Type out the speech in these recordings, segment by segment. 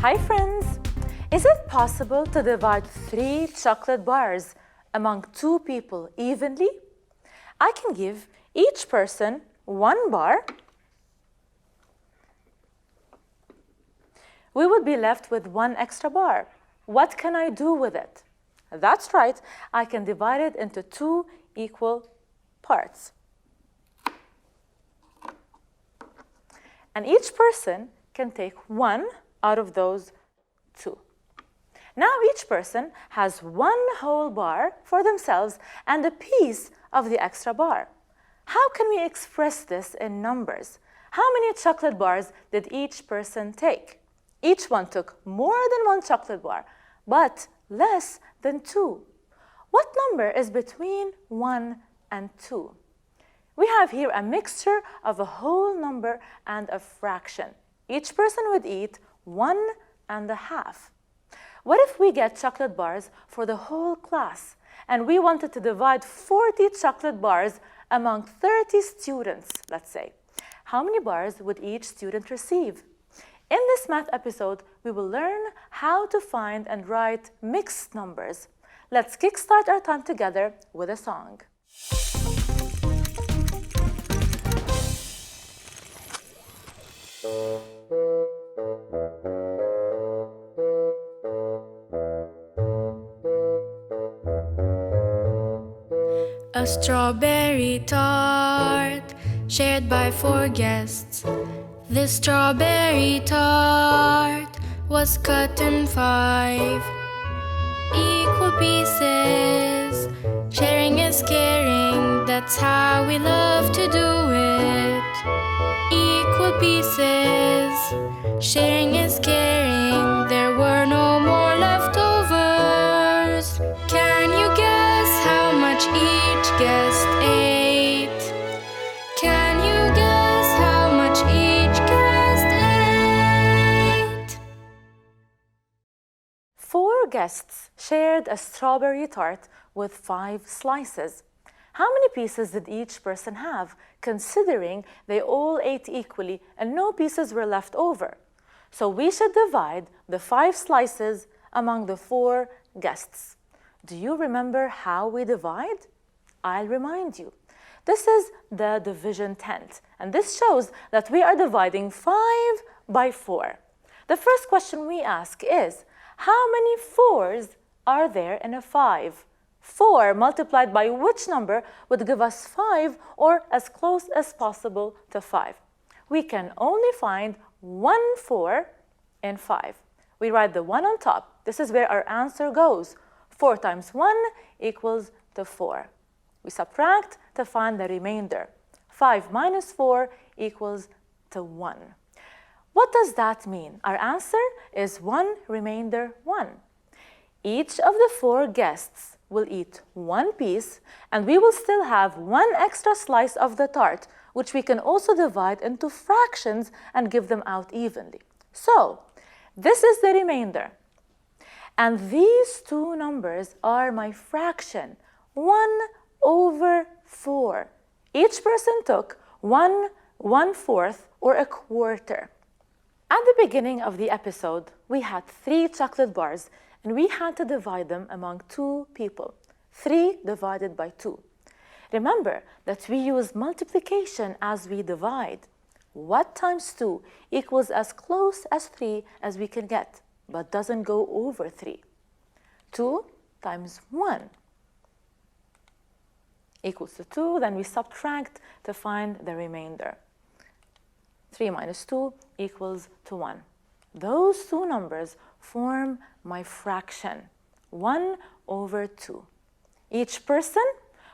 Hi friends! Is it possible to divide 3 chocolate bars among 2 people evenly? I can give each person 1 bar. We would be left with 1 extra bar. What can I do with it? That's right, I can divide it into 2 equal parts. And each person can take 1 out of those 2. Now each person has 1 whole bar for themselves and a piece of the extra bar. How can we express this in numbers? How many chocolate bars did each person take? Each one took more than 1 chocolate bar, but less than 2. What number is between 1 and 2? We have here a mixture of a whole number and a fraction. Each person would eat 1.5. What if we get chocolate bars for the whole class and we wanted to divide 40 chocolate bars among 30 students, let's say? How many bars would each student receive? In this math episode, we will learn how to find and write mixed numbers. Let's kickstart our time together with a song. A strawberry tart shared by 4 guests. This strawberry tart was cut in 5 equal pieces. Sharing is caring, that's how we love to do it. Equal pieces, sharing is caring, there were no more leftovers. Can you guess how much each guest ate? Can you guess how much each guest ate? 4 guests shared a strawberry tart with 5 slices. How many pieces did each person have, considering they all ate equally and no pieces were left over? So we should divide the 5 slices among the 4 guests. Do you remember how we divide? I'll remind you. This is the division tent, and this shows that we are dividing 5 by 4. The first question we ask is, how many 4s are there in a 5? 4 multiplied by which number would give us 5 or as close as possible to 5? We can only find 1 4 in 5. We write the 1 on top. This is where our answer goes. 4 times 1 equals to 4. We subtract to find the remainder. 5 minus 4 equals to 1. What does that mean? Our answer is 1 remainder 1. Each of the 4 guests will eat 1 piece, and we will still have 1 extra slice of the tart, which we can also divide into fractions and give them out evenly. So, this is the remainder. And these 2 numbers are my fraction, 1/4. Each person took 1/4 or a quarter. At the beginning of the episode, we had 3 chocolate bars and we had to divide them among 2 people. 3 divided by 2. Remember that we use multiplication as we divide. What times 2 equals as close as 3 as we can get, but doesn't go over 3? 2 times 1 equals to 2, then we subtract to find the remainder. 3 minus 2 equals to 1. Those 2 numbers form my fraction, 1/2. Each person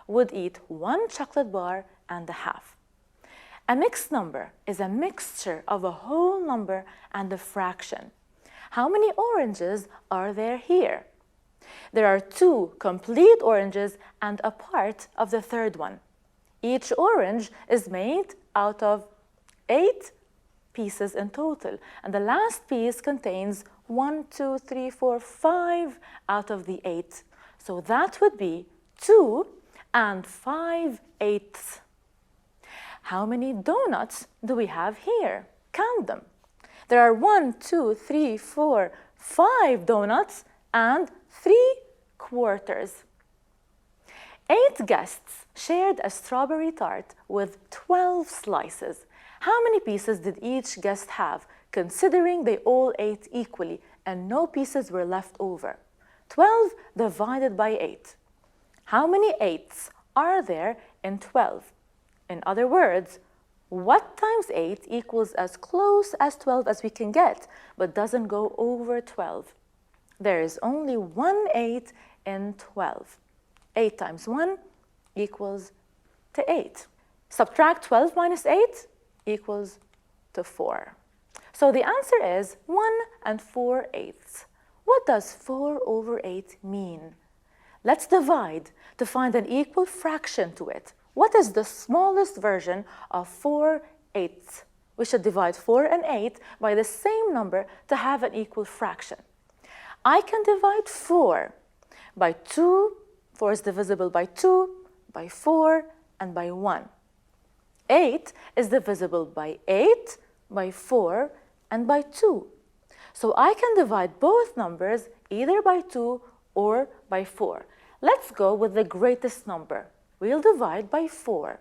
would eat 1 chocolate bar and a half. A mixed number is a mixture of a whole number and a fraction. How many oranges are there here? There are 2 complete oranges and a part of the 3rd one. Each orange is made out of 8 pieces in total, and the last piece contains 1, 2, 3, 4, 5 out of the 8. So that would be 2 5/8. How many donuts do we have here? Count them. There are 1, 2, 3, 4, 5 donuts and 3/4. 8 guests shared a strawberry tart with 12 slices. How many pieces did each guest have, considering they all ate equally and no pieces were left over? 12 divided by 8. How many 8s are there in 12? In other words, what times 8 equals as close as 12 as we can get, but doesn't go over 12? There is only one 8 in 12. 8 times 1 equals to 8. Subtract 12 minus 8 equals to 4. So the answer is 1 4/8. What does 4 over 8 mean? Let's divide to find an equal fraction to it. What is the smallest version of 4/8? We should divide 4 and 8 by the same number to have an equal fraction. I can divide 4 by 2. 4 is divisible by 2, by 4, and by 1. 8 is divisible by 8, by 4, and by 2. So I can divide both numbers either by 2 or by 4. Let's go with the greatest number. We'll divide by 4.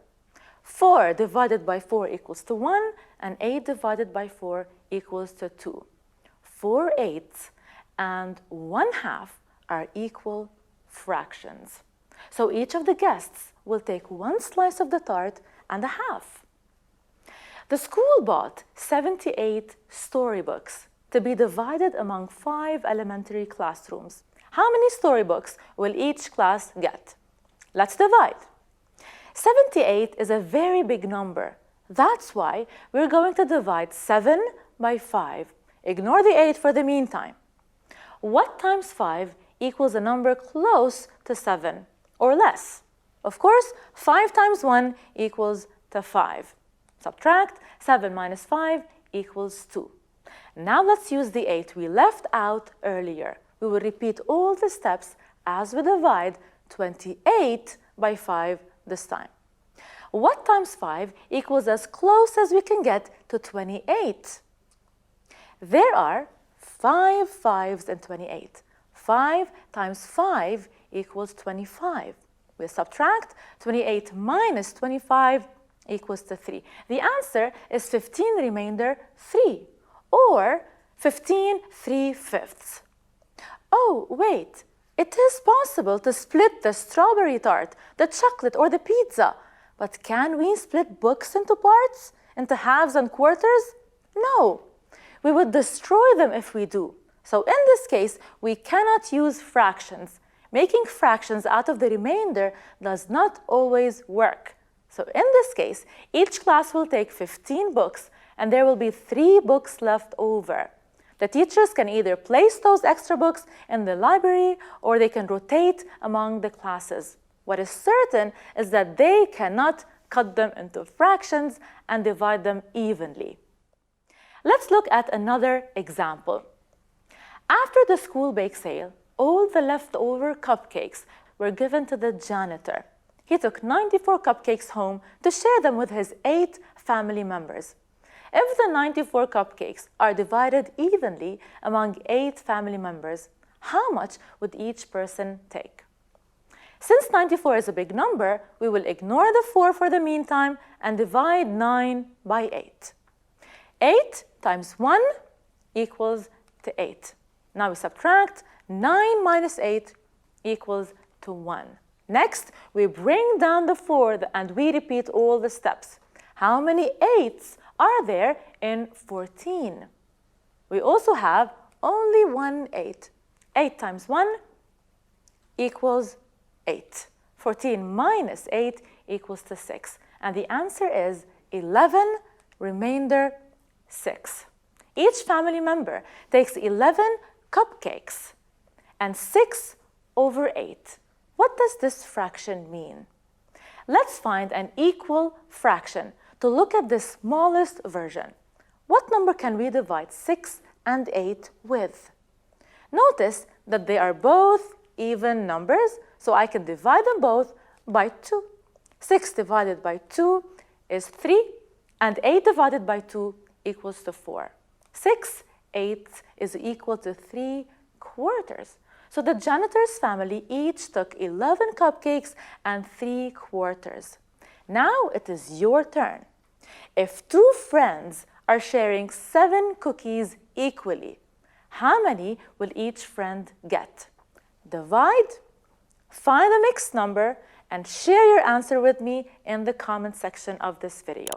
4 divided by 4 equals to 1, and 8 divided by 4 equals to 2. 4/8 and 1/2 are equal fractions. So each of the guests will take one slice of the tart and a half. The school bought 78 storybooks to be divided among 5 elementary classrooms. How many storybooks will each class get? Let's divide. 78 is a very big number. That's why we're going to divide 7 by 5. Ignore the 8 for the meantime. What times 5 equals a number close to 7 or less? Of course, 5 times 1 equals to 5. Subtract 7 minus 5 equals 2. Now let's use the 8 we left out earlier. We will repeat all the steps as we divide 28 by 5 this time. What times 5 equals as close as we can get to 28? There are 5 5s in 28. 5 times 5 equals 25. We subtract 28 minus 25 equals to 3. The answer is 15 remainder 3, or 15 3/5. Oh, wait. It is possible to split the strawberry tart, the chocolate, or the pizza. But can we split books into parts, into halves and quarters? No. We would destroy them if we do. So in this case, we cannot use fractions. Making fractions out of the remainder does not always work. So in this case, each class will take 15 books, and there will be 3 books left over. The teachers can either place those extra books in the library, or they can rotate among the classes. What is certain is that they cannot cut them into fractions and divide them evenly. Let's look at another example. After the school bake sale, all the leftover cupcakes were given to the janitor. He took 94 cupcakes home to share them with his 8 family members. If the 94 cupcakes are divided evenly among 8 family members, how much would each person take? Since 94 is a big number, we will ignore the 4 for the meantime and divide 9 by 8. 8 times 1 equals to 8. Now we subtract 9 minus 8 equals to 1. Next, we bring down the 4 and we repeat all the steps. How many 8s are there in 14? We also have only one 8. 8 times 1 equals 8. 14 minus 8 equals to 6. And the answer is 11, remainder 6. Each family member takes 11 cupcakes and 6 over 8. What does this fraction mean? Let's find an equal fraction to look at the smallest version. What number can we divide 6 and 8 with? Notice that they are both even numbers, so I can divide them both by 2. 6 divided by 2 is 3, and 8 divided by 2 equals to 4. 6/8 is equal to 3/4. So the janitor's family each took 11 cupcakes and 3/4. Now it is your turn. If two friends are sharing 7 cookies equally, how many will each friend get? Divide, find the mixed number, and share your answer with me in the comment section of this video.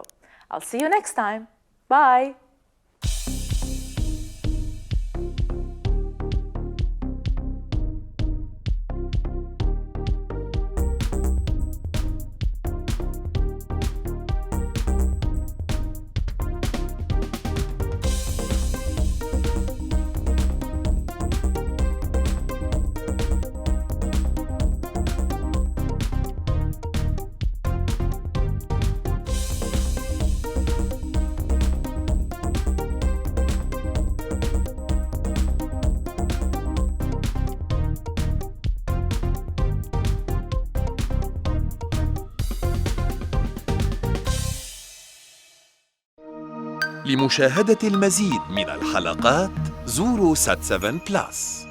I'll see you next time. Bye. لمشاهدة المزيد من الحلقات زوروا سات7 بلس.